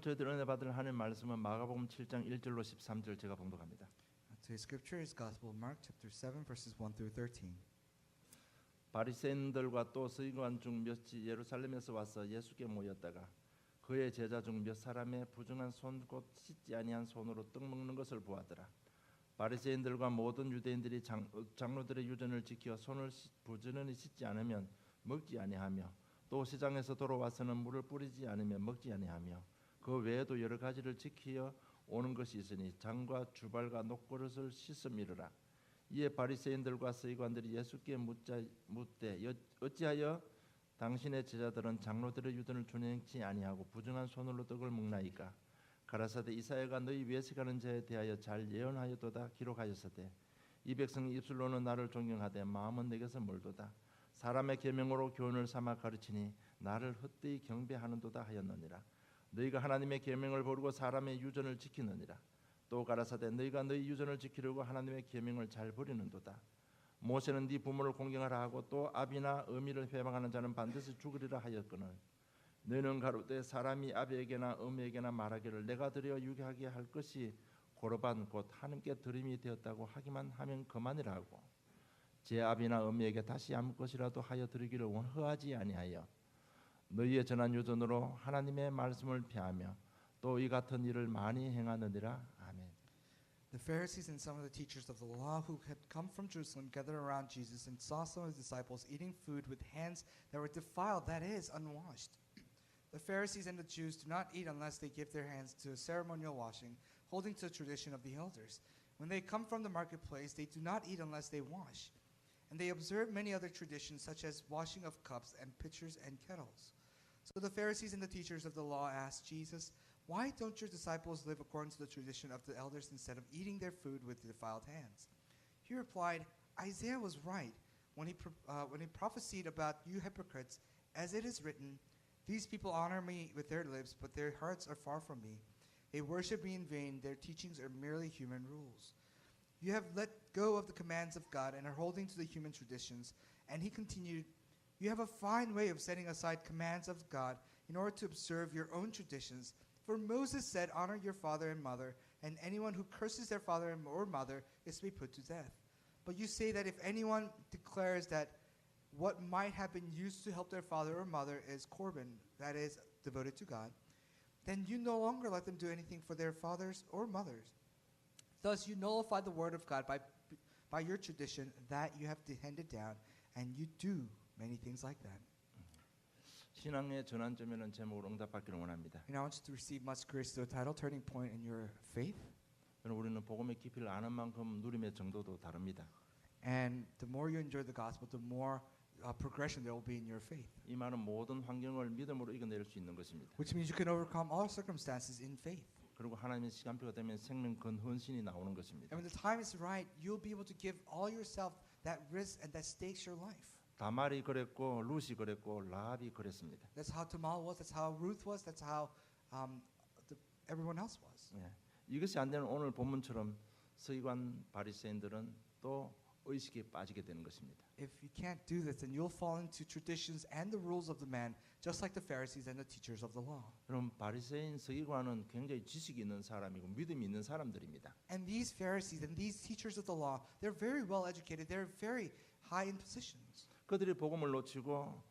오늘 저희들 은혜 받을 하나님 말씀은 마가복음 7장 1절로 13절 제가 봉독합니다. Today's scripture is Gospel of Mark chapter 7 verses 1 through 13. 바리새인들과 또 서기관 중 몇이 예루살렘에서 와서 예수께 모였다가 그의 제자 중 몇 사람의 부정한 손 곧 씻지 아니한 손으로 떡 먹는 것을 보았더라. 바리새인들과 모든 유대인들이 장로들의 유전을 지켜 손을 부지런히 씻지 않으면 먹지 아니하며 또 시장에서 돌아와서는 물을 뿌리지 않으면 먹지 아니하며 그 외에도 여러 가지를 지키어 오는 것이 있으니 장과 주발과 녹그릇을 씻음이르라. 이에 바리새인들과 서기관들이 예수께 묻되 어찌하여 당신의 제자들은 장로들의 유전을 준행치 아니하고 부정한 손으로 떡을 먹나이까? 가라사대 이사야가 너희 위에서 가는 자에 대하여 잘 예언하였도다 기록하였으되 이 백성이 입술로는 나를 존경하되 마음은 내게서 멀도다. 사람의 계명으로 교훈을 삼아 가르치니 나를 헛되이 경배하는도다 하였느니라. 너희가 하나님의 계명을 버리고 사람의 유전을 지키느니라. 또 가라사대 너희가 너희 유전을 지키려고 하나님의 계명을 잘 버리는도다. 모세는 네 부모를 공경하라 하고 또 아비나 어미를 회방하는 자는 반드시 죽으리라 하였거늘 너희는 가로되 사람이 아비에게나 어미에게나 말하기를 내가 드려 유괴하게 할 것이 고르반 곧 하나님께 드림이 되었다고 하기만 하면 그만이라 하고 제 아비나 어미에게 다시 아무 것이라도 하여 드리기를 원하지 아니하여 너희의 전한 유전으로 하나님의 말씀을 폐하며 또 이 같은 일을 많이 행하느니라. 아멘. The Pharisees and some of the teachers of the law who had come from Jerusalem gathered around Jesus and saw some of his disciples eating food with hands that were defiled, that is, unwashed. The Pharisees and the Jews do not eat unless they give their hands to a ceremonial washing, holding to the tradition of the elders. When they come from the marketplace, they do not eat unless they wash. And they observe many other traditions, such as washing of cups and pitchers and kettles. So the Pharisees and the teachers of the law asked Jesus, "Why don't your disciples live according to the tradition of the elders instead of eating their food with defiled hands?" He replied, "Isaiah was right when he prophesied about you hypocrites, as it is written, 'These people honor me with their lips, but their hearts are far from me. They worship me in vain. Their teachings are merely human rules.' You have let go of the commands of God and are holding to the human traditions." And he continued, "You have a fine way of setting aside commands of God in order to observe your own traditions. For Moses said, 'Honor your father and mother,' and anyone who curses their father or mother is to be put to death. But you say that if anyone declares that what might have been used to help their father or mother is korban, that is, devoted to God, then you no longer let them do anything for their fathers or mothers. Thus you nullify the word of God by your tradition that you have handed down, and you do many things like that." 신앙의 전환점이라는 제목으로 응답받기를 원합니다. And I want you to receive much grace to the title, Turning Point in Your Faith. 우리는 복음의 깊이를 아는 만큼 누림의 정도도 다릅니다. And the more you enjoy the gospel, the more progression there will be in your faith. 이 많은 모든 환경을 믿음으로 이겨낼 수 있는 것입니다. Which means you can overcome all circumstances in faith. 그리고 하나님의 시간표가 되면 생명 근헌신이 나오는 것입니다. And when the time is right, you'll be able to give all yourself that risk and that stakes your life. 다말이 그랬고 루시 그랬고 라합이 그랬습니다. That's how Tamar was. That's how Ruth was. That's how everyone else was. 예. 이것이 안 되는 오늘 본문처럼 서기관 바리새인들은 또 의식에 빠지게 되는 것입니다. If you can't do this, then you'll fall into traditions and the rules of the man, just like the Pharisees and the teachers of the law. 그럼 바리새인 서기관은 굉장히 지식이 있는 사람이고 믿음이 있는 사람들입니다. And these Pharisees and these teachers of the law, they're very well educated. They're very high in positions. 그들이 복음을 놓치고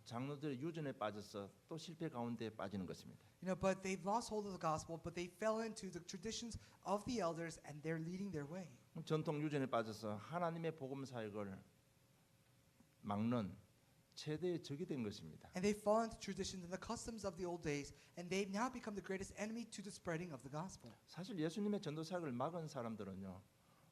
장로들의 유전에 빠져서 또 실패 가운데 빠지는 것입니다. You know, but they've lost hold of the gospel, but they fell into the traditions of the elders, and they're leading their way. 전통 유전에 빠져서 하나님의 복음 사역을 막는 최대의 적이 된 것입니다. And they fall into traditions and the customs of the old days, and they've now become the greatest enemy to the spreading of the gospel. 사실 예수님의 전도 사역을 막은 사람들은요.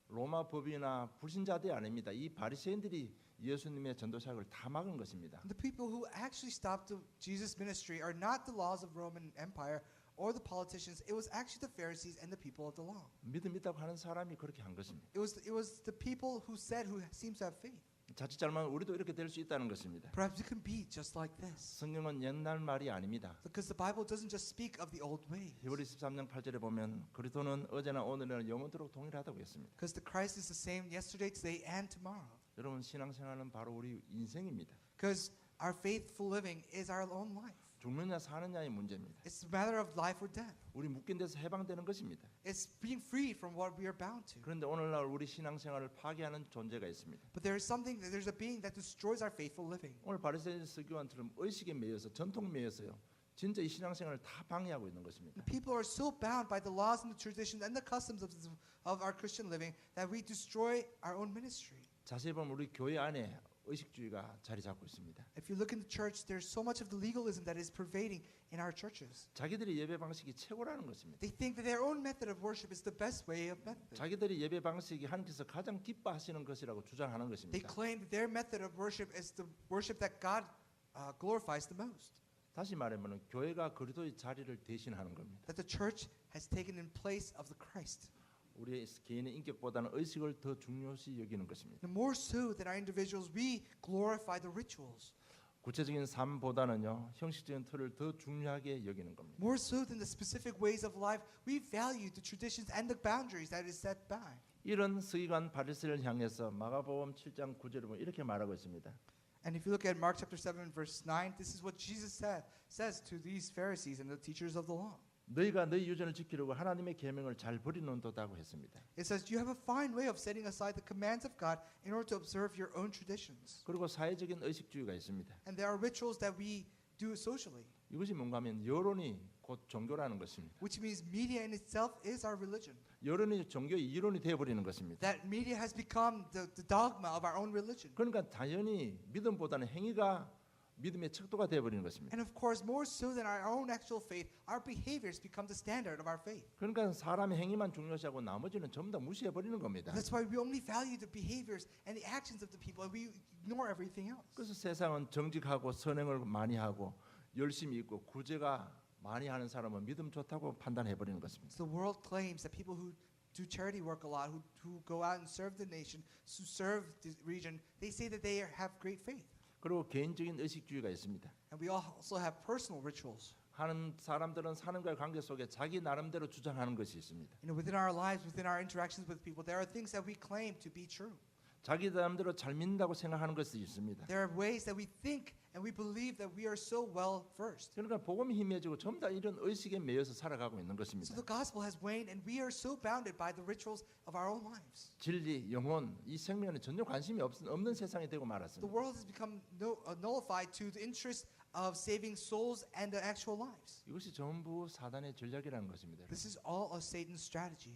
로마 법이나 불신자들이 아닙니다. 이 바리새인들이 예수님의 전도 사역을 다 막은 것입니다. The people who actually stopped the Jesus ministry are not the laws of Roman Empire or the politicians. It was actually the Pharisees and the people of the law. 믿음 있다고 하는 사람이 그렇게 한 것입니다. It was the people who seems to have faith. 자칫 잘못하면 우리도 이렇게 될 수 있다는 것입니다. Perhaps we can be just like this. 성경은 옛날 말이 아닙니다. Because the Bible doesn't just speak of the old ways. 히브리 13장 8절에 보면 그리스도는 어제나 오늘이나 영원토록 동일하다고 했습니다. Because the Christ is the same yesterday, today, and tomorrow. 여러분 신앙생활은 바로 우리 인생입니다. Because our faithful living is our own life. 죽느냐 사느냐의 문제입니다. It's a matter of life or death. 우리 묶인 데서 해방되는 것입니다. It's being freed from what we are bound to. 그런데 오늘날 우리 신앙생활을 파괴하는 존재가 있습니다. But there is something, there's a being that destroys our faithful living. 오늘 바리새인 서기관처럼 의식에 매여서 전통 매여서요. 진짜 이 신앙생활을 다 방해하고 있는 것입니다. The people are so bound by the laws and the traditions and the customs of our Christian living that we destroy our own ministry. 자세히 보면 우리 교회 안에 의식주의가 자리 잡고 있습니다. If you look in the church, there's so much of the legalism that is pervading in our churches. 자기들의 예배 방식이 최고라는 것입니다. They think that their own method of worship is the best way of method. 자기들의 예배 방식이 하나님께서 가장 기뻐하시는 것이라고 주장하는 They 것입니다. claim that their method of worship is the worship that God glorifies the most. 다시 말하면 교회가 그리스도의 자리를 대신하는 겁니다. That the church has taken in place of the Christ. 우리의 개인의 인격보다는 의식을 더 중요시 여기는 것입니다. The more so than our individuals, we glorify the rituals. 구체적인 삶보다는요 형식적인 틀을 더 중요하게 여기는 겁니다. More so than the specific ways of life, we value the traditions and the boundaries that is set by. 이런 서기관 바리새인을 향해서 마가복음 7장 9절에 보면 이렇게 말하고 있습니다. And if you look at Mark chapter 7 verse 9, this is what Jesus says to these Pharisees and the teachers of the law. 너희가 너희 유전을 지키려고 하나님의 계명을 잘 버리는도다고 했습니다. It says you have a fine way of setting aside the commands of God in order to observe your own traditions. 그리고 사회적인 의식주의가 있습니다. And there are rituals that we do socially, 이것이 뭔가 하면 여론이 곧 종교라는 것입니다. which means media in itself is our religion. 여론이 종교의 이론이 되어버리는 것입니다. That media has become the dogma of our own religion. 그러니까 당연히 믿음보다는 행위가 믿음의 척도가 되어버리는 것입니다. And of course, more so than our own actual faith, our behaviors become the standard of our faith. 그러니까 사람의 행위만 중요시하고 나머지는 전부 다 무시해버리는 겁니다. That's why we only value the behaviors and the actions of the people, and we ignore everything else. 그래서 세상은 정직하고 선행을 많이 하고 열심히 있고 구제가 많이 하는 사람은 믿음 좋다고 판단해버리는 것입니다. So the world claims that people who do charity work a lot, who go out and serve the nation, who serve the region, they say that they have great faith. 그리고 개인적인 의식주의가 있습니다. And we also have personal rituals. 하는 사람들은 사람과의 관계 속에 자기 나름대로 주장하는 것이 있습니다. You know, within our lives, within our interactions with people, there are things that we claim to be true. 자기 나름대로 잘 믿는다고 생각하는 것이 있습니다. There are ways that we think and we believe that we are so well versed. 그러니까 복음이 희미해지고 전부 다 이런 의식에 매여서 살아가고 있는 So 것입니다. the gospel has waned, and we are so bounded by the rituals of our own lives. 진리, 영혼, 이 생명에 전혀 관심이 없는 세상이 되고 The 말았습니다. world has become nullified to the interest of saving souls and the actual lives. 이것이 전부 사단의 전략이라는 것입니다. This is all of Satan's strategy.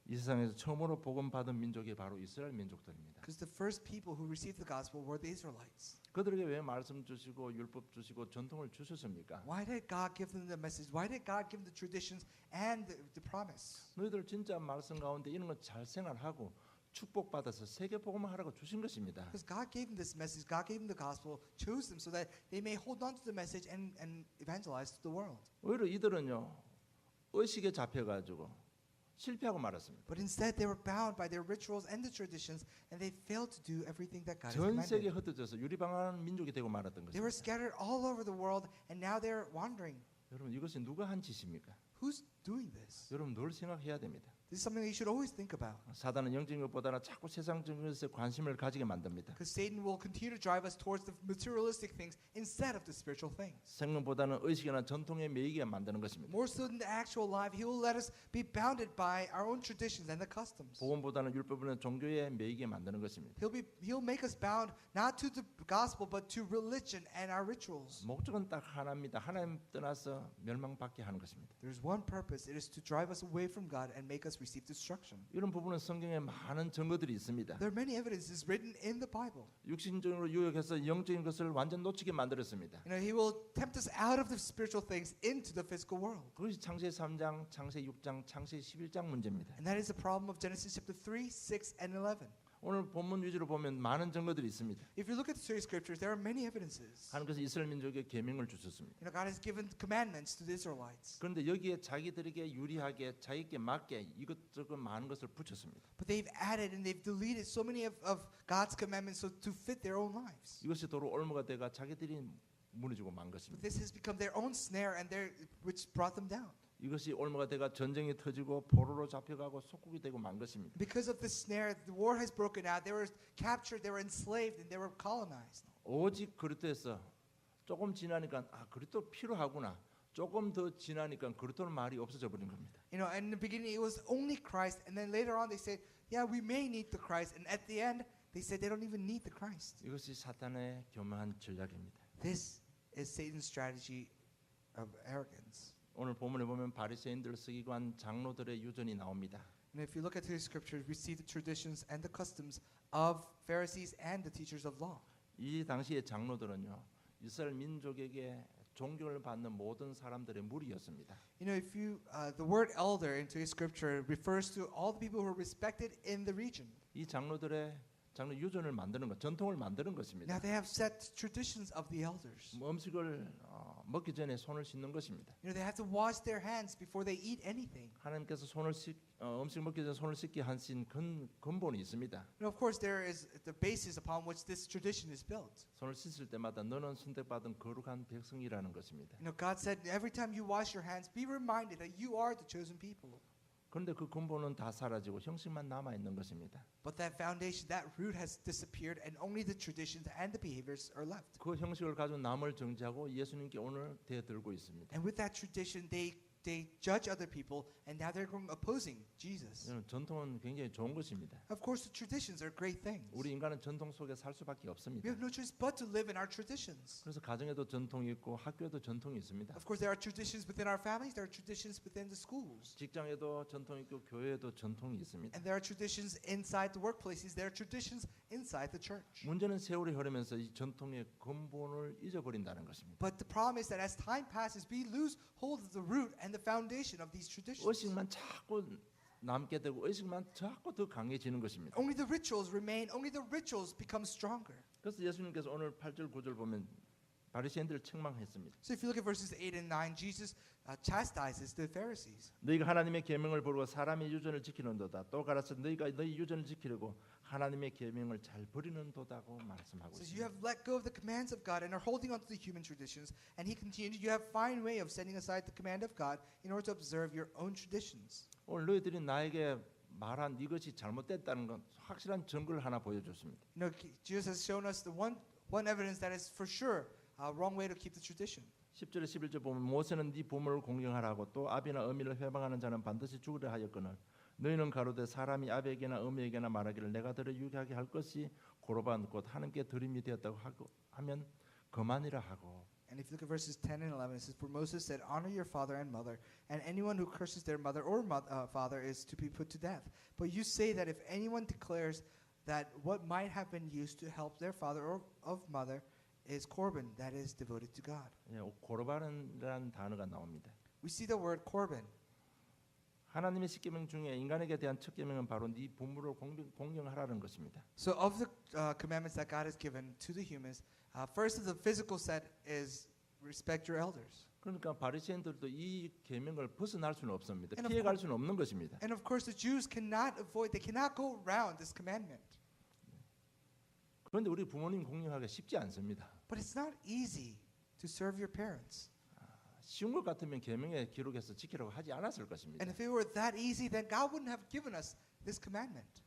이 세상에서 처음으로 복음 받은 민족이 바로 이스라엘 민족들입니다. Because the first people who received the gospel were the Israelites. 그들에게 왜 말씀 주시고 율법 주시고 전통을 주셨습니까? Why did God give them the message? Why did God give them the traditions and the promise? 너희들 진짜 말씀 가운데 이런 거 잘 생활하고 축복받아서 세계 복음을 하라고 주신 것입니다. Because God gave them this message, God gave them the gospel, chose them so that they may hold on to the message and evangelize to the world. 오히려 이들은요 의식에 잡혀가지고 실패하고 말았습니다. But instead, they were bound by their rituals and the traditions, and they failed to do everything that God has 전 세계에 commanded. 흩어져서 유리방한 민족이 되고 말았던 They were 것입니다. scattered all over the world, and now they're wandering. 여러분 이것이 누가 한 짓입니까? Who's doing this? 여러분 늘 생각해야 됩니다. This is something that you should always think about. 사단은 영적인 것보다는 자꾸 세상적인 것에 관심을 가지게 만듭니다. Because Satan will continue to drive us towards the materialistic things instead of the spiritual things. 생명보다는 의식이나 전통에 매이게 만드는 것입니다. More so than the actual life, he will let us be bounded by our own traditions and the customs. 복음보다는 율법보다는 종교에 매이게 만드는 것입니다. He'll make us bound not to the gospel but to religion and our rituals. 목적은 딱 하나입니다. 하나님 떠나서 멸망받게 하는 것입니다. There's one purpose. It is to drive us away from God and make us receive destruction. 이런 부분은 성경에 많은 증거들이 있습니다. There are many evidences written in the Bible. 육신적으로 유혹해서 영적인 것을 완전 놓치게 만들었습니다. You know, he will tempt us out of the spiritual things into the physical world. 그것이 창세기 3장, 창세기 6장, 창세기 11장 문제입니다. And that is the problem of Genesis chapter 3, 6, and 11. 오늘 본문 위주로 보면 많은 증거들이 있습니다. If you look at the scriptures, there are many evidences. 하나님께서 이스라엘 민족에게 계명을 주셨습니다. You know, God has given commandments to the Israelites. 그런데 여기에 자기들에게 유리하게 자기에게 맞게 이것저것 많은 것을 붙였습니다. But they've added and they've deleted so many of God's commandments so to fit their own lives. 이것이 도로 올무가 돼가 자기들이 무너지고 만 But 것입니다. this has become their own snare and which brought them down. 이것이 올무가 돼가 전쟁이 터지고 포로로 잡혀가고 속국이 되고 만 것입니다. Because of the snare, the war has broken out. They were captured, they were enslaved, and they were colonized. 오직 그리스도에서 조금 지나니까 그리스도 필요하구나. 조금 더 지나니까 그리스도는 말이 없어져 버린 겁니다. You know, and in the beginning it was only Christ, and then later on they said, yeah, we may need the Christ, and at the end they said they don't even need the Christ. 이것이 사탄의 교묘한 전략입니다. This is Satan's strategy of arrogance. 오늘 본문에 보면 바리새인들, 서기관, 장로들의 유전이 나옵니다. And if you look at the scriptures, we see the traditions and the customs of Pharisees and the teachers of law. 이 당시의 장로들은요, 이스라엘 민족에게 존경을 받는 모든 사람들의 무리였습니다. You know, if you the word elder in today's scripture refers to all the people who are respected in the region. 이 장로 유전을 만드는 것, 전통을 만드는 것입니다. Now they have set traditions of the elders. 음식을 먹기 전에 손을 씻는 것입니다. You know, they have to wash their hands before they eat anything. 하나님께서 음식 먹기 전에 손을 씻게 하신 근본이 있습니다. And of course, there is the basis upon which this tradition is built. 손을 씻을 때마다 너는 선택받은 거룩한 백성이라는 것입니다. You know, God said, every time you wash your hands, be reminded that you are the chosen people. 그런데 그 근본은 다 사라지고 형식만 남아 있는 것입니다. But that foundation, that root has disappeared, and only the traditions and the behaviors are left. 그 형식을 가지고 남을 정죄하고 예수님께 오늘 대들고 있습니다. And with that tradition, they judge other people, and now they're going opposing Jesus. 전통은 굉장히 좋은 것입니다. Of course, the traditions are great things. 우리 인간은 전통 속에 살 수밖에 We 없습니다. have no choice but to live in our traditions. 그래서 가정에도 전통이 있고 학교에도 전통이 있습니다. Of course, there are traditions within our families, there are traditions within the schools. 직장에도 전통이 있고 교회에도 전통이 있습니다. And there are traditions inside the workplaces, there are traditions inside the church. 문제는 세월이 흐르면서 이 전통의 근본을 잊어버린다는 것입니다. But the problem is that as time passes, we lose hold of the root and the foundation of these traditions. 의식만 자꾸 남게 되고 의식만 자꾸 더 강해지는 것입니다. Only the rituals remain, only the rituals become stronger. 그래서 예수님께서 오늘 8절 9절 보면 바리새인들을 책망했습니다. So if you look at verses 8 and 9, Jesus chastises the Pharisees. 너희가 하나님의 계명을 버리고 사람의 유전을 지키는도다. 또 가라서 너희가 너희 유전을 지키려고 하나님의 계명을 잘 버리는도다고 말씀하고 Says you 있습니다. have let go of the commands of God and are holding on to the human traditions. And he continued, you have fine way of setting aside the command of God in order to observe your own traditions. 오늘 너희들이 나에게 말한 이것이 잘못됐다는 건 확실한 증거를 하나 보여줬습니다. You know, Jesus has shown us the one evidence that is for sure a wrong way to keep the tradition. 10절에 11절 보면 모세는 네 부모를 공경하라고 또 아비나 어미를 회방하는 자는 반드시 죽으려 하였거늘 너희는 가로되 사람이 아비에게나 어미에게나 말하기를 내가 들어 유기하게 할 것이 고로반 곧 하나님께 드림이 되었다고 하면 그만이라 하고. And if you look at verses 10 and 11, it says, For Moses said, Honor your father and mother, and anyone who curses their mother or father is to be put to death. But you say that if anyone declares that what might have been used to help their father or of mother is korban, that is devoted to God. 고로반이라는 단어가 나옵니다. We see the word korban. 하나님의 십계명 중에 인간에게 대한 첫 계명은 바로 네 부모를 공경하라는 것입니다. So of the commandments that God has given to the humans, first of the physical set is respect your elders. 그러니까 바리새인들도 이 계명을 벗어날 수는 없습니다. And of 피해갈 수는 없는 것입니다. And of course the Jews cannot avoid, they cannot go around this commandment. 그런데 우리 부모님 공경하기가 쉽지 않습니다. But it's not easy to serve your parents. 쉬운 것 같으면 계명에 기록해서 지키라고 하지 않았을 것입니다. And if it were that easy, then God wouldn't have given us this commandment.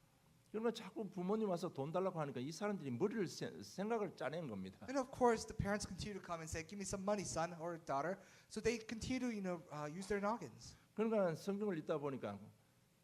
그러면 자꾸 부모님 와서 돈 달라고 하니까 이 사람들이 머리를 생각을 짜낸 겁니다. And of course, the parents continue to come and say, "Give me some money, son or daughter." So they continue to, use their noggins. 그러니까 성경을 읽다 보니까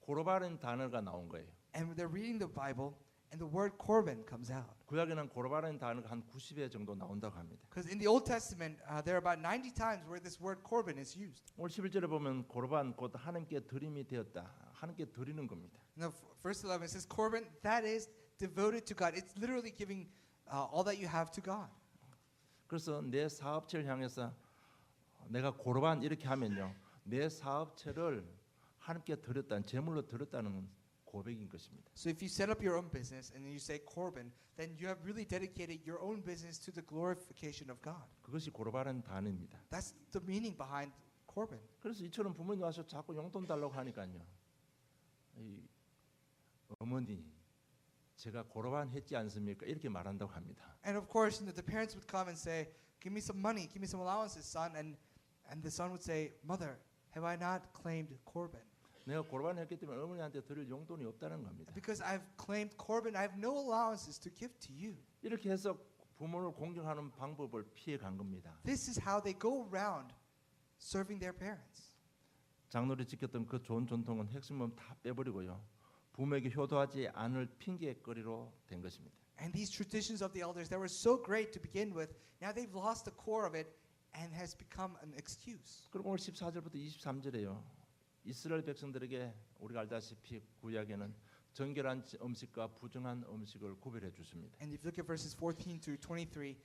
고로바는 단어가 나온 거예요. And they're reading the Bible, and the word korban comes out. 구약에는 고로바는 단어가 한 90회 정도 나온다고 합니다. Because in the Old Testament, there are about 90 times where this word korban is used. 오늘 11절에 보면 고로반 곧 하나님께 드림이 되었다. 하나님께 드리는 겁니다. Now, verse 11 says, "Korban, that is devoted to God." It's literally giving all that you have to God. 그래서 내 사업체를 향해서 내가 고로반 이렇게 하면요, 내 사업체를 하나님께 드렸다는 제물로 드렸다는 고백인 것입니다. So if you set up your own business and you say korban, then you have really dedicated your own business to the glorification of God. 그것이 고로바는 단어입니다. That's the meaning behind korban. 그래서 이처럼 부모님 와서 자꾸 용돈 달라고 하니까요, 이 어머니 제가 고로반 했지 않습니까? 이렇게 말한다고 합니다. And of course, the parents would come and say, "Give me some money, give me some allowances, son." And the son would say, "Mother, have I not claimed korban?" 내가 고로반 했기 때문에 어머니한테 드릴 용돈이 없다는 겁니다. Because I've claimed korban, I have no allowances to give to you. 이렇게 해서 부모를 공경하는 방법을 피해 간 겁니다. This is how they go around serving their parents. 장로들이 지켰던 그 좋은 전통은 핵심은 다 빼버리고요. 부모에게 효도하지 않을 핑계거리로 된 것입니다. And these traditions of the elders that were so great to begin with, now they've lost the core of it and has become an excuse. 그리고 오늘 14절부터 23절에요. 이스라엘 백성들에게 우리가 알다시피 구약에는 정결한 음식과 부정한 음식을 구별해 주십니다. And if you look at verses 14 through 23,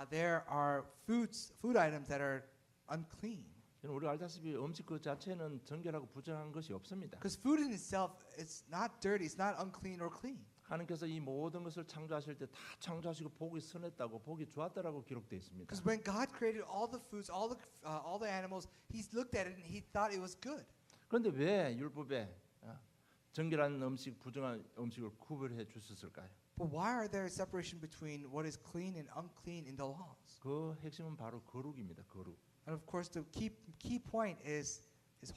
there are food items that are unclean. 우리가 알다시피 음식 그 자체는 정결하고 부정한 것이 없습니다. Because food in itself is not dirty, it's not unclean or clean. 하나님께서 이 모든 것을 창조하실 때 다 창조하시고 보기 선했다고 보기 좋았다라고 기록되어 있습니다. Because when God created all the foods, all the animals, He looked at it and He thought it was good. 그런데 왜 율법에 정결한 음식, 부정한 음식을 구별해 주셨을까요? But why are there a separation between what is clean and unclean in the laws? 그 핵심은 바로 거룩입니다. 거룩. And of course, the key point is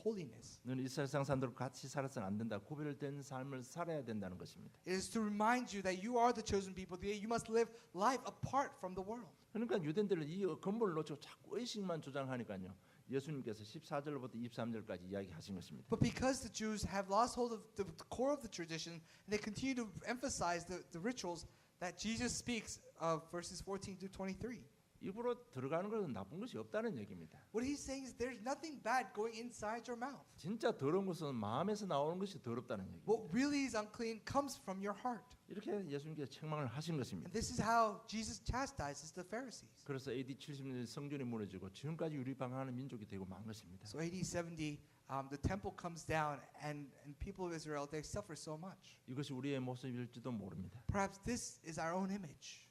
holiness. 너는 이스라엘 상산들과 같이 살아서는 안 된다. 구별된 삶을 살아야 된다는 것입니다. It is to remind you that you are the chosen people. That you must live life apart from the world. 그러니까 유대인들은 이 근본을 놓치고 자꾸 의식만 주장하니까요. 예수님께서 14절부터 23절까지 이야기하신 것입니다. But because the Jews have lost hold of the core of the tradition, and they continue to emphasize the rituals that Jesus speaks of verses 14 to 23. 입으로 들어가는 것은 나쁜 것이 없다는 얘기입니다. What he's saying is there's nothing bad going inside your mouth. 진짜 더러운 것은 마음에서 나오는 것이 더럽다는 얘기입니다. What really is unclean comes from your heart. 이렇게 예수님께서 책망을 하신 것입니다. And this is how Jesus chastises the Pharisees. 그래서 AD 70년 성전이 무너지고 지금까지 유리방황하는 민족이 되고 만 것입니다. So AD 70, the temple comes down, and people of Israel, they suffer so much. 이것이 우리의 모습일지도 모릅니다. Perhaps this is our own image.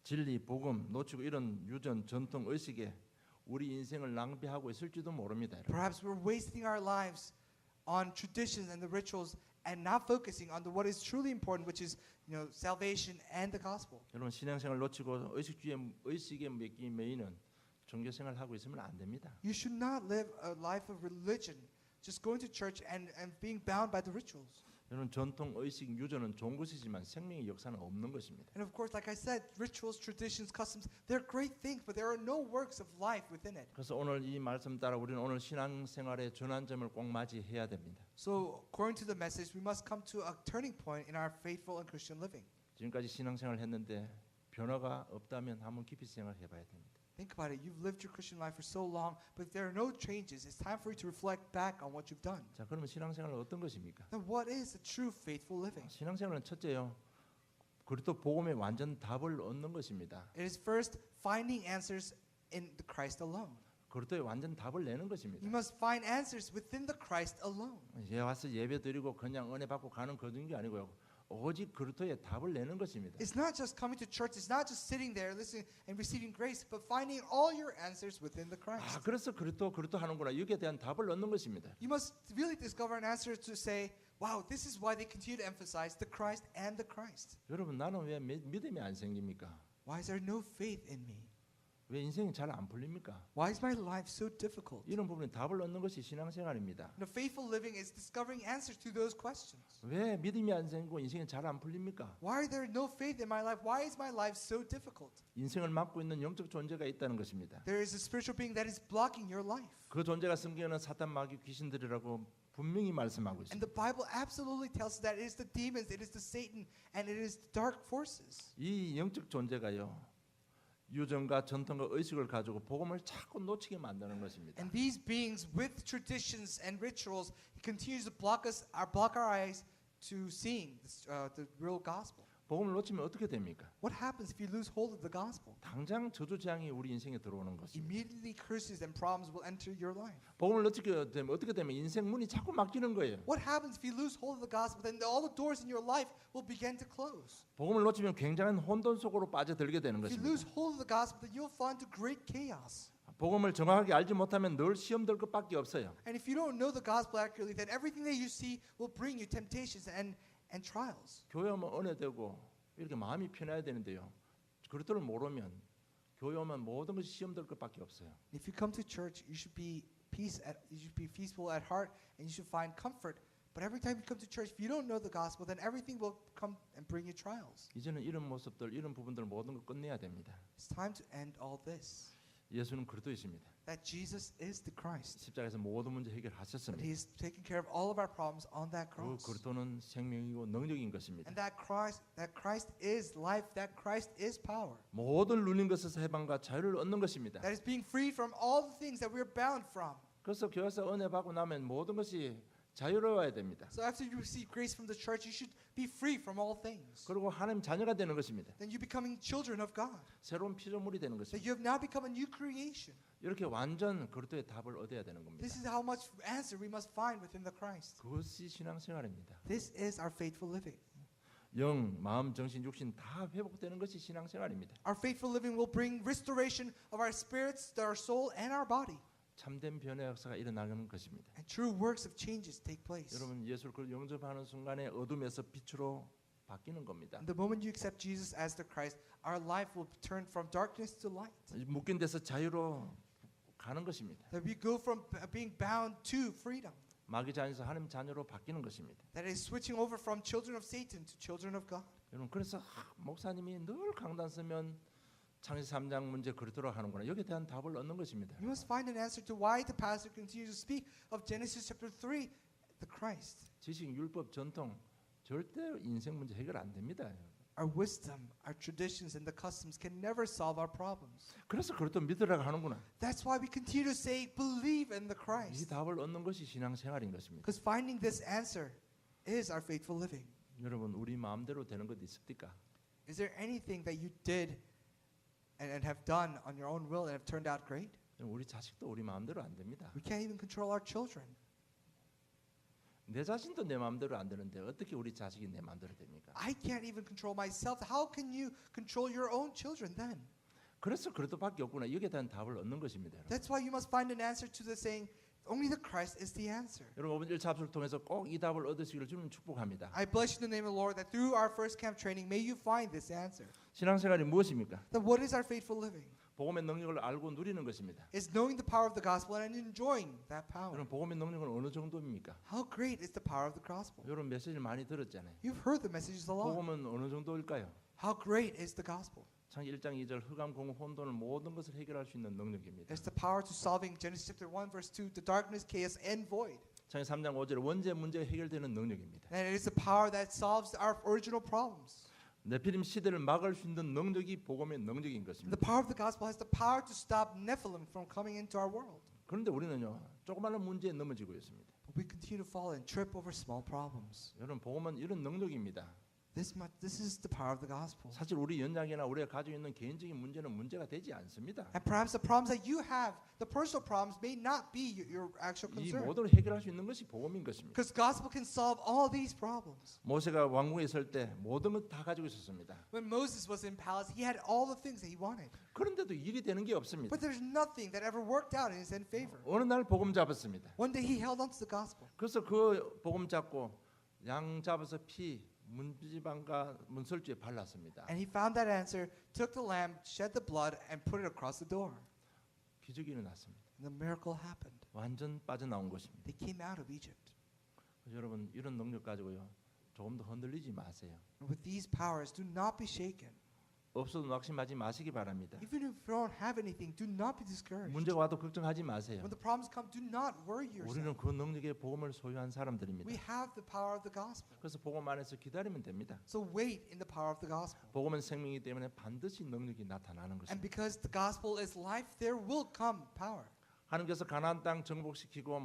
진리, 복음 놓치고 이런 유전, 전통, 의식에 우리 인생을 낭비하고 있을지도 모릅니다. 여러분. Perhaps we're wasting our lives on traditions and the rituals and not focusing on what is truly important, which is, salvation and the gospel. 여러분 신앙생활 놓치고 의식에 매이는 종교생활 하고 있으면 안 됩니다. You should not live a life of religion, just going to church and being bound by the rituals. 여러분 전통, 의식, 유전은 좋은 것이지만 생명의 역사는 없는 것입니다. And of course, like I said, rituals, traditions, customs, they're great things, but there are no works of life within it. 그래서 오늘 이 말씀 따라 우리는 오늘 신앙생활의 전환점을 꼭 맞이해야 됩니다. So, according to the message, we must come to a turning point in our faithful and Christian living. 지금까지 신앙생활을 했는데 변화가 없다면 한번 깊이 생각해 봐야 됩니다. Think about it. You've lived your Christian life for so long, but if there are no changes, it's time for you to reflect back on what you've done. 자, 그러면 신앙생활은 어떤 것입니까? Then what is a true faithful living? 신앙생활은 첫째요. 그리스도 복음의 완전 답을 얻는 것입니다. It is first finding answers in the Christ alone. 그리스도의 완전 답을 내는 You 것입니다. must find answers within the Christ alone. 이제 와서 예배 드리고 그냥 은혜 받고 가는 그런 게 아니고요. 오직 그리스도의 답을 내는 것입니다. It's not just coming to church. It's not just sitting there listening and receiving grace, but finding all your answers within the 아, Christ. 그래서 그리스도 하는구나. 여기에 대한 답을 얻는 것입니다. You must really discover an answer to say, wow, this is why they continue to emphasize the Christ and the Christ. 여러분 나는 왜 믿음이 안 생깁니까? Why is there no faith in me? 왜 인생이 잘 안 풀립니까? Why is my life so difficult? 이런 부분에 답을 얻는 것이 신앙생활입니다. The faithful living is discovering answers to those questions. 왜 믿음이 안 생기고 인생이 잘 안 풀립니까? Why are there no faith in my life? Why is my life so difficult? 인생을 막고 있는 영적 존재가 있다는 것입니다. There is a spiritual being that is blocking your life. 그 존재가 성경에는 사탄, 마귀, 귀신들이라고 분명히 말씀하고 And 있습니다. the Bible absolutely tells us that it is the demons, it is the Satan, and it is the dark forces. 이 영적 존재가요. 유전과 전통과 의식을 가지고 복음을 자꾸 놓치게 만드는 것입니다. And these beings with traditions and rituals continues to block our eyes to seeing the real gospel. 복음을 놓치면 어떻게 됩니까? What happens if you lose hold of the gospel? 당장 저주 재앙이 우리 인생에 들어오는 것입니다. Immediately curses and problems will enter your life. 복음을 놓치게 되면 어떻게 되면 인생 문이 자꾸 막히는 거예요. What happens if you lose hold of the gospel? Then all the doors in your life will begin to close. 복음을 놓치면 굉장한 혼돈 속으로 빠져들게 되는 If you 것입니다. lose hold of the gospel, then you'll fall into great chaos. 복음을 정확하게 알지 못하면 늘 시험 들 것밖에 없어요. And if you don't know the gospel accurately, then everything that you see will bring you temptations and trials. 교회 오면 은혜되고 이렇게 마음이 편해야 되는데요. 그리스도를 모르면 교회 오면 모든 것이 시험 될 것밖에 없어요. If you come to church, you should be peaceful at heart, and you should find comfort. But every time you come to church, if you don't know the gospel, then everything will come and bring you trials. 이제는 이런 모습들, 이런 부분들 모든 걸 끝내야 됩니다. It's time to end all this. 예수는 그리스도이십니다. That Jesus is the Christ. 십자가에서 모든 문제 That 해결하셨습니다. He's taken care of all of our problems on that 그 cross. 그리스도는 생명이고 능력인 것입니다. And that Christ is life. That Christ is power. 모든 눌린 것에서 해방과 자유를 얻는 것입니다. That is being freed from all the things that we're bound from. 그래서 교회에서 은혜 받고 나면 모든 것이 자유로워야 됩니다. So after you receive grace from the church, you should be free from all things. 그리고 하나님 자녀가 되는 것입니다. Then you're becoming children of God. 새로운 피조물이 되는 That 것입니다. you have now become a new creation. 이렇게 완전 그리스도의 답을 얻어야 되는 겁니다. This is how much answer we must find within the Christ. 그것이 신앙생활입니다. This is our faithful living. 영, 마음, 정신, 육신 다 회복되는 것이 신앙생활입니다. Our faithful living will bring restoration of our spirits, our soul, and our body. 참된 변화의 역사가 일어나는 것입니다. And true works of changes take place. 여러분 예수를 영접하는 순간에 어둠에서 빛으로 바뀌는 겁니다. And the moment you accept Jesus as the Christ, our life will turn from darkness to light. 묶인 데서 자유로 가는 것입니다. That we go from being bound to freedom. 마귀 자녀에서 하나님 자녀로 바뀌는 것입니다. That is switching over from children of Satan to children of God. 여러분 그래서 목사님이 늘 강단 쓰면 창세기 3장 문제 그리스도로 하는구나. 여기에 대한 답을 얻는 것입니다. You must find an answer to why the pastor continues to speak of Genesis chapter 3, the Christ. 지식, 율법, 전통 절대 인생 문제 해결 안 됩니다. Our wisdom, our traditions, and the customs can never solve our problems. 그래서 그리스도 믿으라고 하는구나. That's why we continue to say, believe in the 이 Christ. 답을 얻는 것이 신앙생활인 것입니다. Because finding this answer is our faithful living. 여러분 우리 마음대로 되는 것 있습니까? Is there anything that you did and have done on your own will and have turned out great? 우리 자식도 우리 마음대로 안 됩니다. We can't even control our children. 내 자신도 내 마음대로 안 되는데 어떻게 우리 자식이 내 마음대로 됩니까? I can't even control myself. How can you control your own children then? 그래서 그리스도밖에 없구나. 여기에 대한 답을 얻는 것입니다. 여러분. That's why you must find an answer to the saying, only the Christ is the answer. 여러분 오늘 1차 합숙을 통해서 꼭 이 답을 얻으시기를 주님 축복합니다. I bless you in the name of the Lord that through our first camp training, may you find this answer. 신앙생활이 무엇입니까? Then what is our faithful living? 복음의 능력을 알고 누리는 것입니다. It's knowing the power of the gospel and enjoying that power. 여러분 복음의 능력은 어느 정도입니까? How great is the power of the gospel? 여러분 메시지를 많이 들었잖아요. You've heard the messages a lot. 복음은 어느 정도일까요? How great is the gospel? 창세기 1장 2절 흑암 공허 혼돈을 모든 것을 해결할 수 있는 능력입니다. It's the power to solving Genesis chapter 1 verse 2, the darkness, chaos, and void. 창세기 3장 5절 원죄 문제가 해결되는 능력입니다. And it is the power that solves our original problems. 네피림 시대를 막을 수 있는 능력이 복음의 능력인 The 것입니다. power of the gospel has the power to stop Nephilim from coming into our world. 그런데 우리는요 조그마한 문제에 넘어지고 있습니다. But we continue to fall and trip over small problems. 여러분 복음은 이런 능력입니다. This is the power of the gospel. 사실 우리 연약이나 우리가 가지고 있는 개인적인 문제는 문제가 되지 않습니다. And perhaps the problems that you have, the personal problems, may not be your actual 이 concern. 모든 걸 해결할 수 있는 것이 복음인 것입니다. Because gospel can solve all these problems. 모세가 왕궁에 있을 때 모든 걸 다 가지고 있었습니다. When Moses was in palace, he had all the things that he wanted. 그런데도 일이 되는 게 없습니다. But there's nothing that ever worked out in his end favor. 어느 날 복음 잡았습니다. One day he held on to the gospel. 그래서 그 복음 잡고 양 잡아서 피 문지방과 문설주에 발랐습니다. And he found that answer, took the lamb, shed the blood, and put it across the door. 기적이 일어났습니다. And the miracle happened. 완전 빠져나온 것입니다. They came out of Egypt. 그래서 여러분 이런 능력 가지고요 조금 더 흔들리지 마세요. And with these powers, do not be shaken. 없어도 낙심하지 마시기 바랍니다. Even if you don't have anything, do not be discouraged. 문제가 와도 걱정하지 마세요. When the problems come, do not worry yourself. 우리는 그 능력의 복음을 소유한 사람들입니다. We have the power of the gospel. 그래서 복음 안에서 기다리면 됩니다. So wait in the power of the gospel. 복음은 생명이기 때문에 반드시 능력이 나타나는 And 것입니다. because the gospel is life, there will come power. 하나님께서 가나안 땅 정복시키고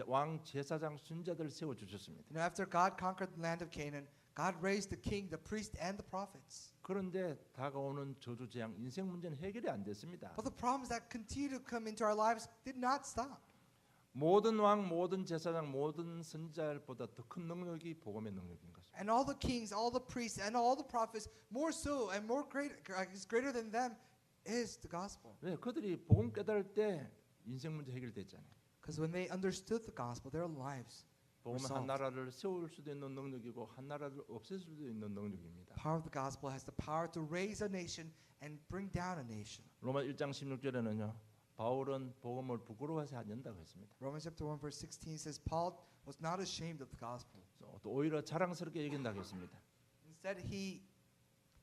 왕 제사장 순자들을 세워 주셨습니다. You know, after God conquered the land of Canaan, God raised the king, the priest, and the prophets. 그런데 다가오는 저주 재앙 인생 문제는 해결이 안 됐습니다. But the problems that continue to come into our lives did not stop. 모든 왕, 모든 제사장, 모든 선지자보다 더 큰 능력이 복음의 능력인 것입니다. And all the kings, all the priests, and all the prophets, more so and more greater than them is the gospel. 왜 그들이 복음 깨달을 때 인생 문제 해결됐잖아요. Because when they understood the gospel, their lives 복음은 resolved. 한 나라를 세울 수도 있는 능력이고 한 나라를 없앨 수도 있는 능력입니다. The power of the gospel has the power to raise a nation and bring down a nation. 로마 1장 16절에는요. 바울은 복음을 부끄러워하지 않는다고 했습니다. Romans chapter 1 verse 16 says Paul was not ashamed of the gospel. 또 오히려 자랑스럽게 여긴다고 했습니다. Instead, he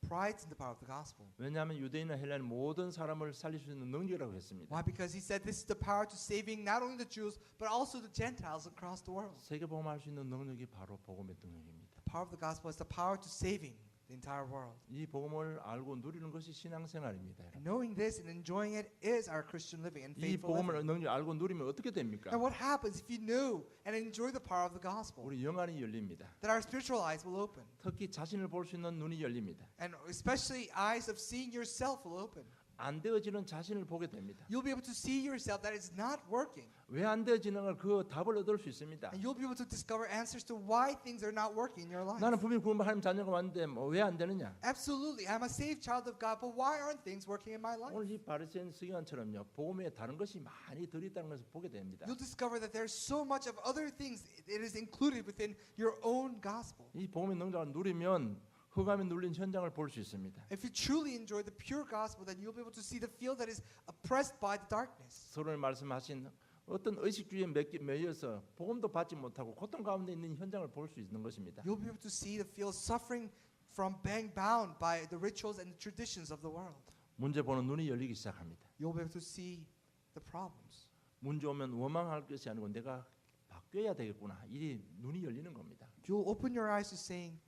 prides in the power of the gospel. 왜냐하면 유대인과 헬라인 모든 사람을 살릴 수 있는 능력이라고 했습니다. Why? Because he said this is the power to saving not only the Jews but also the Gentiles across the world. 세계 복음할 수 있는 능력이 바로 복음의 능력입니다. The power of the gospel is the power to saving the entire world. 이 복음을 알고 누리는 것이 신앙생활입니다. And knowing this and enjoying it is our Christian living and 이 faithful 복음을 living. 능력 알고 누리면 어떻게 됩니까? And what happens if you knew and enjoy the power of the gospel? 우리 영안이 열립니다. That our spiritual eyes will open. 특히 자신을 볼 수 있는 눈이 열립니다. And especially eyes of seeing yourself will open. 안 되어지는 자신을 보게 됩니다. You'll be able to see yourself that is not working. 왜 안 되어지는 걸 그 답을 얻을 수 있습니다. And you'll be able to discover answers to why things are not working in your life. 나는 분명히 구원 하나님 자녀가 왔는데 왜 안 되느냐? Absolutely. I'm a saved child of God, but why aren't things working in my life? 오늘 이 바리새인 서기관처럼요. 복음에 다른 것이 많이 들어있다는 것을 보게 됩니다. You'll discover that there's so much of other things that is included within your own gospel. 이 복음의 능력을 누리면 흑암에 눌린 현장을 볼 수 있습니다. If you truly enjoy the pure gospel, then you'll be able to see the field that is oppressed by the darkness. 서론에 말씀하신 어떤 의식주의에 매여서 복음도 받지 못하고 고통 가운데 있는 현장을 볼 수 있는 것입니다. You'll be able to see the field suffering from being bound by the rituals and the traditions of the world. 문제 보는 눈이 열리기 시작합니다. You'll be able to see the problems. 문제 오면 원망할 것이 아니고 내가 바뀌어야 되겠구나. 이 눈이 열리는 겁니다. You'll open your eyes to saying,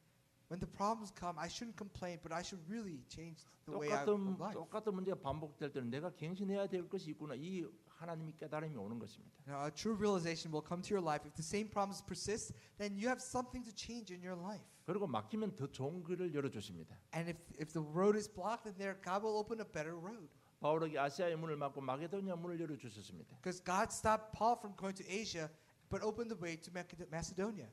when the problems come, I shouldn't complain, but I should really change the way I live. 똑같은 문제가 반복될 때는 내가 갱신해야 될 것이 있구나. 이 하나님의 깨달음이 오는 것입니다. Now, a true realization will come to your life. If the same problems persist, then you have something to change in your life. 그리고 막히면 더 좋은 길을 열어주십니다. And if the road is blocked, then there God will open a better road. 바울에게 아시아의 문을 막고 마게도니아 문을 열어주셨습니다. Because God stopped Paul from going to Asia, but opened the way to Macedonia.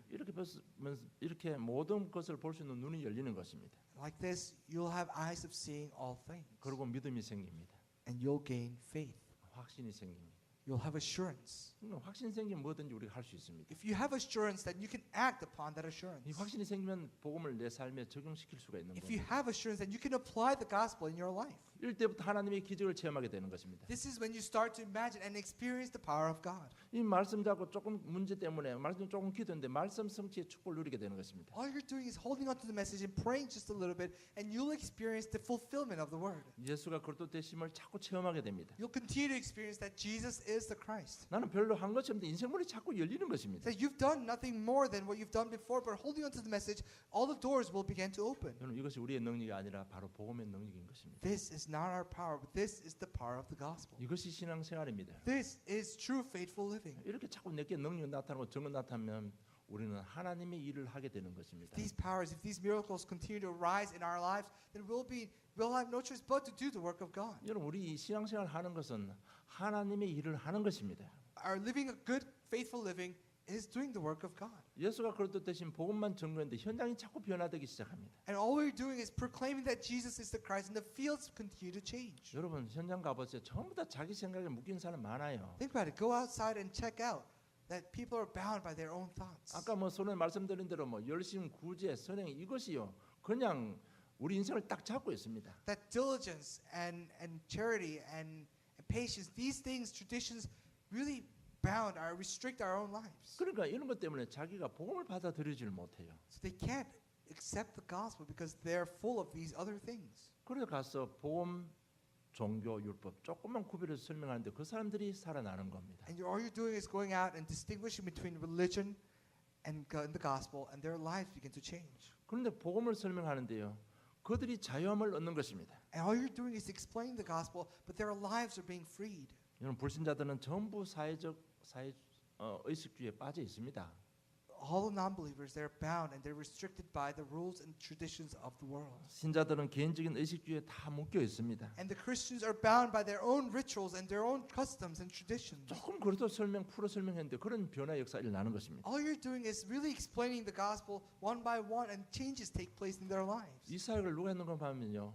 이렇게 모든 것을 볼 수 있는 눈이 열리는 것입니다. Like this, you'll have eyes of seeing all things. 그리고 믿음이 생깁니다. And you'll gain faith. 확신이 생깁니다. You'll have assurance. 확신 생기면 뭐든지 우리가 할 수 있습니다. If you have assurance, then you can act upon that assurance. 이 확신이 생기면 복음을 내 삶에 적용시킬 수가 있는 If you 겁니다. have assurance, then you can apply the gospel in your life. 이럴 때부터 하나님의 기적을 체험하게 되는 것입니다. This is when you start to imagine and experience the power of God. 이 말씀 잡고 조금 문제 때문에 말씀 조금 기도했는데 말씀 성취의 축복을 누리게 되는 것입니다. All you're doing is holding on to the message and praying just a little bit, and you'll experience the fulfillment of the word. 예수가 그리스도 되심을 자꾸 체험하게 됩니다. You'll continue to experience that Jesus is the Christ. 나는 별로 한 것이 없는데 인생문이 자꾸 열리는 것입니다. That you've done nothing more than what you've done before, but holding on to the message, all the doors will begin to open. 여러분 이것이 우리의 능력이 아니라 바로 복음의 능력인 것입니다. This is not our power, but this is the power of the gospel. 이것이 신앙생활입니다. This is true faithful living. 이렇게 자꾸 내게 능력 나타나고 증거 나타나면 우리는 하나님의 일을 하게 되는 것입니다. These powers, if these miracles continue to rise in our lives, then we'll have no choice but to do the work of God. 여러분 우리 이 신앙생활 하는 것은 하나님의 일을 하는 것입니다. Our living a good, faithful living is doing the work of God. 예수가 그리스도 대신 복음만 증거했는데 현장이 자꾸 변화되기 시작합니다. And all we're doing is proclaiming that Jesus is the Christ, and the fields continue to change. 여러분 현장 가보세요. 전부 다 자기 생각에 묶인 사람 많아요. Think about it. Go outside and check out that people are bound by their own thoughts. 아까 손에 말씀드린 대로 열심, 구제, 선행 이것이요. 그냥 우리 인생을 딱 잡고 있습니다. That diligence and charity and patience, these things, traditions, really restrict our own lives. 그러니까 이런 것 때문에 자기가 복음을 받아들이질 못해요. So they can't accept the gospel because they're full of these other things. 그래서 가서 복음, 종교, 율법 조금만 구별해서 설명하는데 그 사람들이 살아나는 겁니다. And all you're doing is going out and distinguishing between religion and the gospel, and their lives begin to change. 그런데 복음을 설명하는데요. 그들이 자유함을 얻는 것입니다. And all you're doing is explaining the gospel, but their lives are being freed. 여러분 불신자들은 전부 의식주의에 빠져 있습니다. All the non-believers, they're bound and they're restricted by the rules and traditions of the world. 신자들은 개인적인 의식주의에 다 묶여 있습니다. And the Christians are bound by their own rituals and their own customs and traditions. 조금 그래도 풀어 설명했는데 그런 변화 역사 일어나는 것입니다. All you're doing is really explaining the gospel one by one, and changes take place in their lives. 이 사역을 누가 했는 거 보면요.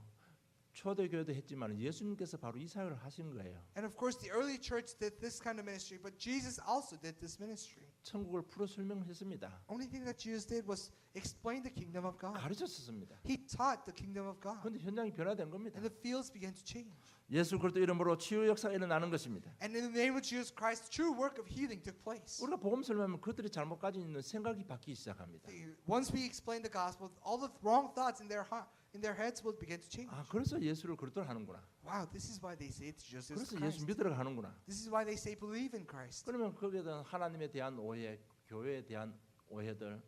초대교회도 했지만 예수님께서 바로 이 사역을 하신 거예요. And of course, the early church did this kind of ministry, but Jesus also did this ministry. 천국을 풀어 설명했습니다. Only thing that Jesus did was explain the kingdom of God. 가르쳤습니다. He taught the kingdom of God. 그런데 현장이 변화된 겁니다. And the fields began to change. 예수 그리스도 이름으로 치유 역사가 일어나는 것입니다. And in the name of Jesus Christ, true work of healing took place. 우리가 복음 설명하면 그들이 잘못 가지고 있는 생각이 바뀌기 시작합니다. Once we explain the gospel, all the wrong thoughts in their heads will begin to change. 아, 그래서 예수를 그리스도로 하는구나. Wow, this is why they say it's Jesus 그래서 예수 Christ. 믿으러 가는구나. This is why they say believe in Christ. 그러면 거기에 대한 하나님에 대한 오해, 교회에 대한 오해들,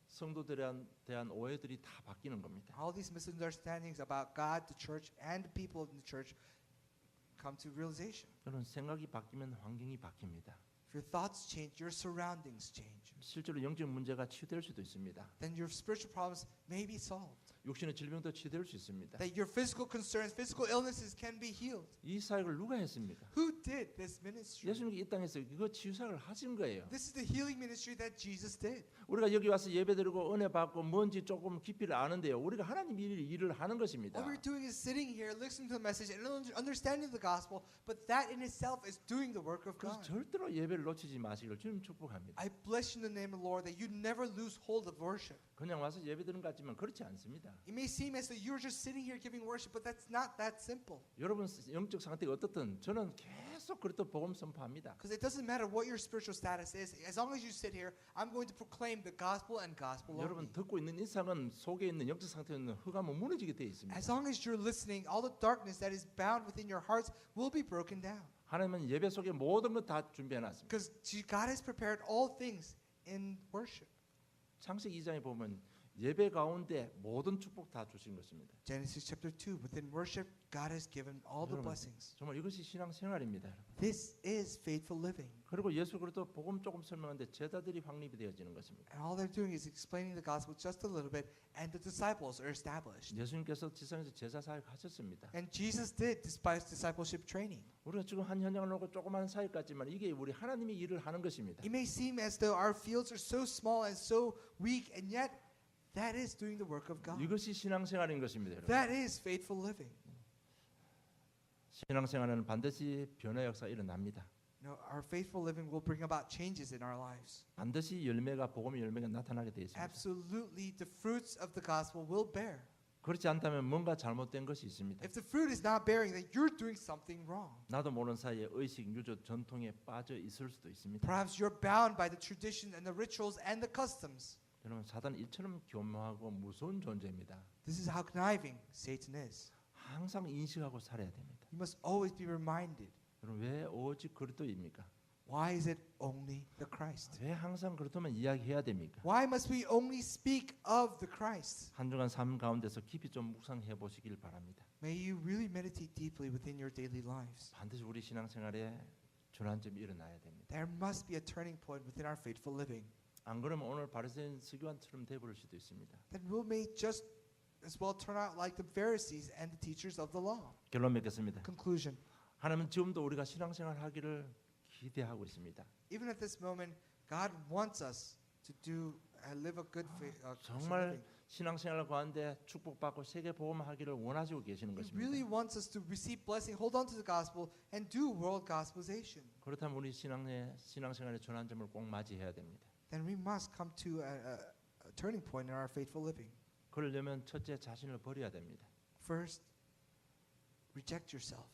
성도들에 대한 오해들이 다 바뀌는 겁니다. All these misunderstandings about God, the church, and the people in the church come to realization. 그런 생각이 바뀌면 환경이 바뀝니다. If your thoughts change, your surroundings change. 실제로 영적 문제가 치유될 수도 있습니다. Then your spiritual problems may be solved. 육신의 질병도 치유될 수 있습니다. That your physical concerns, physical illnesses can be healed. 이 사역을 누가 했습니까? Who did this ministry? 예수님이 이 땅에서 이거 치유 사역을 하신 거예요. This is the healing ministry that Jesus did. 우리가 여기 와서 예배드리고 은혜 받고 뭔지 조금 깊이를 아는데요. 우리가 하나님 일을 하는 것입니다. What we're doing is sitting here, listening to the message, and understanding the gospel, but that in itself is doing the work of 그래서 God. 절대로 예배를 놓치지 마시기를 주님 축복합니다. I bless you in the name of the Lord that you never lose hold of worship. 그냥 와서 예배드리는 것 같지만 그렇지 않습니다. It may seem as though you're just sitting here giving worship, but that's not that simple. 여러분 영적 상태가 어떻든 저는 계속 그리스도 복음 선포합니다. Because it doesn't matter what your spiritual status is. As long as you sit here, I'm going to proclaim the gospel and gospel only. 여러분 듣고 있는 인상은 속에 있는 영적 상태에 있는 흑암은 무너지게 돼 있습니다. As long as you're listening, all the darkness that is bound within your hearts will be broken down. 하나님은 예배 속에 모든 것 다 준비해 놨습니다. Because God has prepared all things in worship. 창세기 2장에 보면 예배 가운데 모든 축복 다 주신 것입니다. Genesis chapter 2, within worship, God has given all the 여러분, blessings. 정말 이것이 신앙 생활입니다. This is faithful living. 그리고 예수 그리스도 복음 조금 설명하는데 제자들이 확립이 되어지는 것입니다. And all they're doing is explaining the gospel just a little bit, and the disciples are established. 예수님께서 지상에서 제자 사역 하셨습니다. And Jesus did discipleship training. 우리가 지금 한 현장을 놓고 조그마한 사역 같지만 이게 우리 하나님이 일을 하는 것입니다. It may seem as though our fields are so small and so weak, and yet that is doing the work of God. 이것이 신앙생활인 것입니다. 여러분. That is faithful living. 신앙생활은 반드시 변화 역사가 일어납니다. No, our faithful living will bring about changes in our lives. 반드시 열매가 복음의 열매가 나타나게 되어 있습니다. Absolutely, the fruits of the gospel will bear. 그렇지 않다면 뭔가 잘못된 것이 있습니다. If the fruit is not bearing, then you're doing something wrong. 나도 모르는 사이에 의식, 유저, 전통에 빠져 있을 수도 있습니다. Perhaps you're bound by the tradition and the rituals and the customs. 여러분 사단은 일처럼 교묘하고 무서운 존재입니다. This is how conniving Satan is. 항상 인식하고 살아야 됩니다. You must always be reminded. 여러분 왜 오직 그리스도입니까? Why is it only the Christ? 왜 항상 그리스도만 이야기해야 됩니까? Why must we only speak of the Christ? 한 주간 삶 가운데서 깊이 좀 묵상해 보시길 바랍니다. May you really meditate deeply within your daily lives. 반드시 우리 신앙생활에 전환점이 일어나야 됩니다. There must be a turning point within our faithful living. 안 그러면 오늘 바리새인 서기관처럼 돼버릴 수도 있습니다. Then we may just as well turn out like the Pharisees and the teachers of the law. 결론 맺겠습니다. Conclusion. 하나님은 지금도 우리가 신앙생활 하기를 기대하고 있습니다. Even at this moment, God wants us to live a good Christian 정말 living. 신앙생활 가운데 축복받고 세계 복음하기를 원하시고 계시는 He really 것입니다. wants us to receive blessing, hold on to the gospel, and do world gospelization. 그렇다면 우리 신앙생활의 전환점을 꼭 맞이해야 됩니다. Then we must come to a turning point in our faithful living. 그러려면 첫째 자신을 버려야 됩니다. First, reject yourself.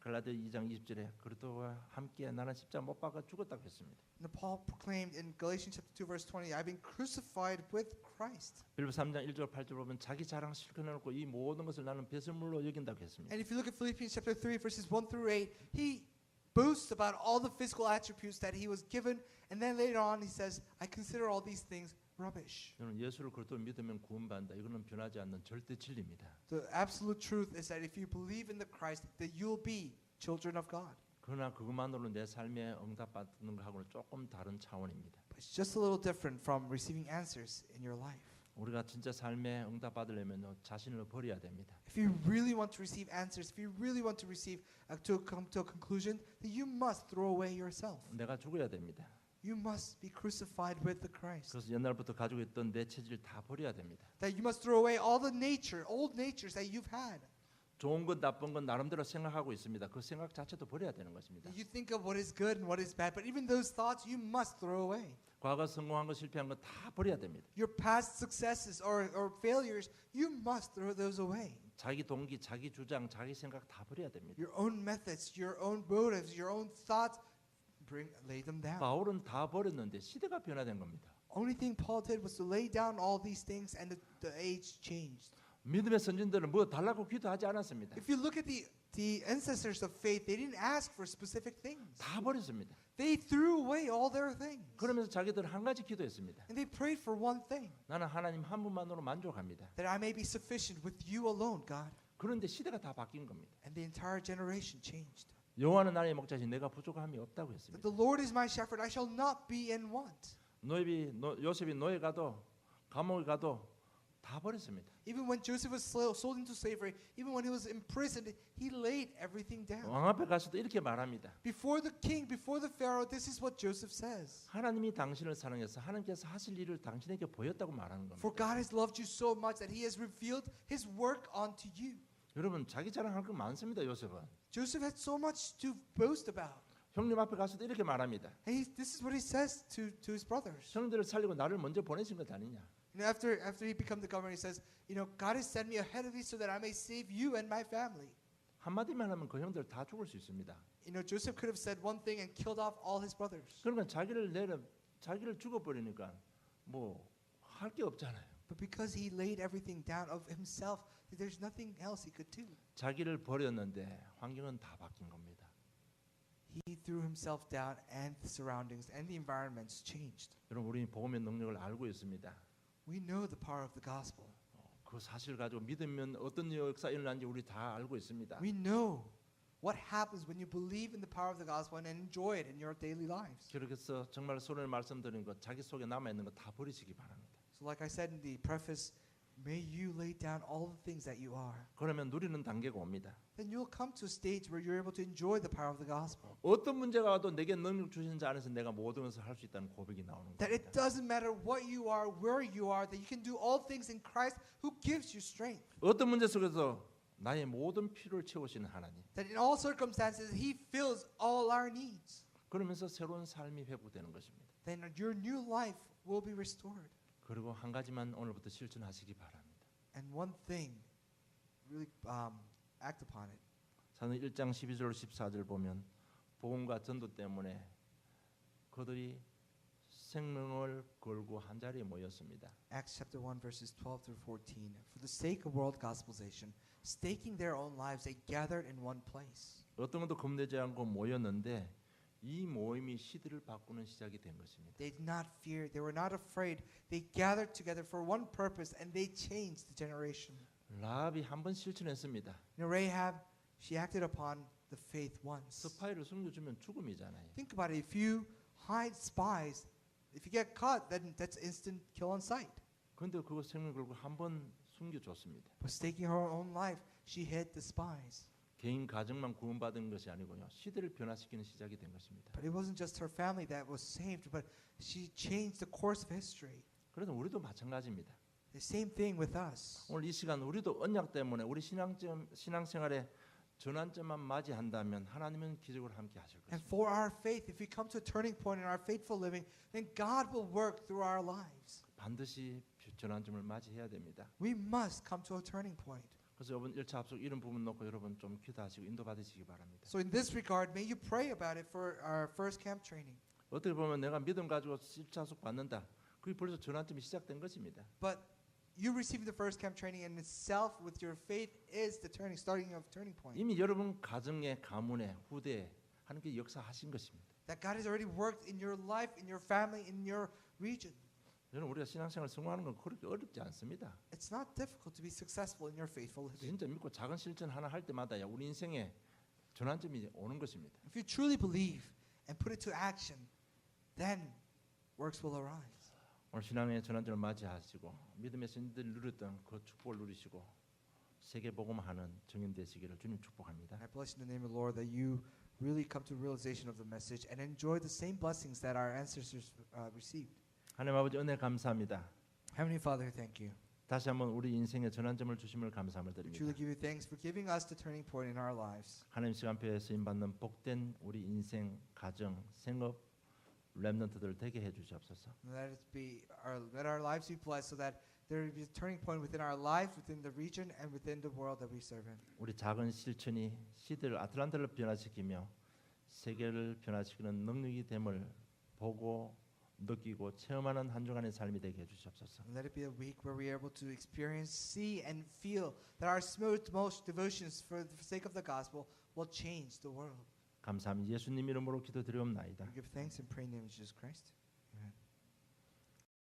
갈라디아 2장 20절에 그리스도와 함께 나는 십자가 못 박아 죽었다고 했습니다. And Paul proclaimed in Galatians chapter 2 verse 20, I've been crucified with Christ. 빌립보 3장 1절 8절 보면 자기 자랑 실컷 내놓고 이 모든 것을 나는 배설물로 여긴다고 했습니다. And if you look at Philippians chapter 3 verses 1 through 8, he boasts about all the physical attributes that he was given, and then later on he says, I consider all these things rubbish. 저는 예수를 그리스도로 믿으면 구원받는다. 이거는 변하지 않는 절대 진리입니다. The absolute truth is that if you believe in the Christ, that you'll be children of God. 그러나 그것만으로 내 삶에 응답받는 것하고는 조금 다른 차원입니다. But it's just a little different from receiving answers in your life. 우리가 진짜 삶에 응답받으려면 자신을 버려야 됩니다. If you really want to receive answers, if you really want to receive to come to a conclusion, then you must throw away yourself. 내가 죽어야 됩니다. You must be crucified with the Christ. 그래서 옛날부터 가지고 있던 내 체질 다 버려야 됩니다. That you must throw away all the old natures that you've had. 좋은 것 나쁜 것 나름대로 생각하고 있습니다. 그 생각 자체도 버려야 되는 것입니다. You think of what is good and what is bad, but even those thoughts you must throw away. 과거 성공한 거 실패한 거 다 버려야 됩니다. Your past successes or failures, you must throw those away. 자기 동기, 자기 주장, 자기 생각 다 버려야 됩니다. Your own methods, your own motives, your own thoughts, lay them down. 바울은 다 버렸는데 시대가 변화된 겁니다. Only thing Paul did was to lay down all these things, and the age changed. 믿음의 선진들은 뭐 달라고 기도하지 않았습니다. If you look at the ancestors of faith, they didn't ask for specific things. 다 버렸습니다. They threw away all their things. 그러면서 자기들은 한 가지 기도했습니다. And they prayed for one thing, 나는 하나님 한 분만으로 만족합니다. that I may be sufficient with you alone, God. 그런데 시대가 다 바뀐 겁니다. And the entire generation changed. 여호와는 나의 목자시 내가 부족함이 없다고 That 했습니다. the Lord is my shepherd, I shall not be in want. 요셉이 노예 가도 감옥에 가도 다 버렸습니다. Even when Joseph was sold into slavery, even when he was imprisoned, he laid everything down. 왕 앞에 가서도 이렇게 말합니다. Before the king, before the Pharaoh, this is what Joseph says. 하나님이 당신을 사랑해서 하나님께서 하실 일을 당신에게 보였다고 말하는 겁니다. For God has loved you so much that he has revealed his work unto you. 여러분 자기 자랑할 거 많습니다. 요셉은 Joseph had so much to boast about. 형님 앞에 가서도 이렇게 말합니다. And this is what he says to his brothers. 형들을 살리고 나를 먼저 보내신 것 아니냐. You know, after he became the governor, he says, you know, God has sent me ahead of you so that I may save you and my family. 한마디만 하면 그 형들 다 죽을 수 있습니다. You know, Joseph could have said one thing and killed off all his brothers. 그러니까 자기를 죽어버리니까 뭐 할 게 없잖아요. But because he laid everything down of himself, there's nothing else he could do. 자기를 버렸는데 환경은 다 바뀐 겁니다. He threw himself down, and the surroundings and the environments changed. 여러분 우리 복음의 능력을 알고 있습니다. We know the power of the gospel. 그 사실 가지고 믿으면 어떤 역사 일어나는지 우리 다 알고 있습니다. We know what happens when you believe in the power of the gospel and enjoy it in your daily lives. 그래서 정말 오늘 말씀드린 것 자기 속에 남아 있는 거 다 버리시기 바랍니다. So like I said in the preface, may you lay down all the things that you are. 그러면 누리는 단계가 옵니다. Then you'll come to a stage where you're able to enjoy the power of the gospel. 어떤 문제가 와도 내게 능력 주신 자 안에서 내가 모든 것을 할 수 있다는 고백이 나오는 That it 겁니다. doesn't matter what you are, where you are, that you can do all things in Christ who gives you strength. 어떤 문제 속에서 나의 모든 필요를 채우시는 하나님. That in all circumstances, he fills all our needs. 그러면서 새로운 삶이 회복되는 것입니다. Then your new life will be restored. 그리고 한 가지만 오늘부터 실천하시기 바랍니다. And one thing, really act upon it. 사도행 1장 12절 14절 보면 복음과 전도 때문에 그들이 생명을 걸고 한 자리에 모였습니다. Acts chapter 1 verses 12 through 14. For the sake of world gospelization, staking their own lives, they gathered in one place. 어떤 것도 겁내지 않고 모였는데 이 모임이 시대를 바꾸는 시작이 된 것입니다. They did not fear, they were not afraid. They gathered together for one purpose and they changed the generation. 라합이 한 번 실천했습니다. You know, Rahab, she acted upon the faith once. 스파이를 숨겨주면 죽음이잖아요. Think about it. If you hide spies, if you get caught, then that's instant kill on sight. 그런데 그거 생명 걸고 한 번 숨겨줬습니다. But staking her own life, she hid the spies. 개인 가정만 구원받은 것이 아니고요. 시대를 변화시키는 시작이 된 것입니다. But it wasn't just her family that was saved, but she changed the course of history. 그래서 우리도 마찬가지입니다. The same thing with us. 오늘 이 시간 우리도 언약 때문에 우리 신앙생활에 전환점만 맞이한다면 하나님은 기적을 함께 하실 And 것입니다. for our faith, if we come to a turning point in our faithful living, then God will work through our lives. 반드시 전환점을 맞이해야 됩니다. We must come to a turning point. 그래서 여러분 1차 합숙 이런 부분 놓고 여러분 좀 기도하시고 인도받으시기 바랍니다. So in this regard, may you pray about it for our first camp training. 어떻게 보면 내가 믿음 가지고 1차 합숙 받는다. 그게 벌써 전환점이 시작된 것입니다. But you receiving the first camp training in itself with your faith is the starting of turning point. 이미 여러분 가정에, 가문에, 후대에 하나님께 역사하신 것입니다. That God has already worked in your life, in your family, in your region. 여러분 우리가 신앙생활 성공하는 건 그렇게 어렵지 않습니다. It's not difficult to be successful in your faithful living. 진짜 믿고 작은 실천 하나 할 때마다야 우리 인생에 전환점이 오는 것입니다. If you truly believe and put it to action, then works will arise. 오늘 신앙의 전환점을 맞이하시고 믿음의 신들이 누렸던 그 축복을 누리시고 세계 복음하는 증인 되시기를 주님 축복합니다. And I bless in the name of the Lord that you really come to realization of the message and enjoy the same blessings that our ancestors received. 하나님 아버지 은혜 감사합니다. Heavenly Father, thank you. 다시 한번 우리 인생의 전환점을 주심을 감사함을 We 드립니다. truly give you thanks for giving us the turning point in our lives. 하나님 시간표에 쓰임 받는 복된 우리 인생, 가정, 생업, 렘넌트들 되게 해 주시옵소서. Let our lives be blessed so that there will be a turning point within our life, within the region, and within the world that we serve in. 우리 작은 실천이 시대를 아틀란타를 변화시키며 세계를 변화시키는 능력이 됨을 보고 느끼고 체험하는 한 주간의 삶이 되게 해 주시옵소서. And let it be a week where we are able to experience, see, and feel that our most devotions for the sake of the gospel will change the world. 감사합니다. 예수님 이름으로 기도드리옵나이다. We give thanks and pray in the name of Jesus Christ.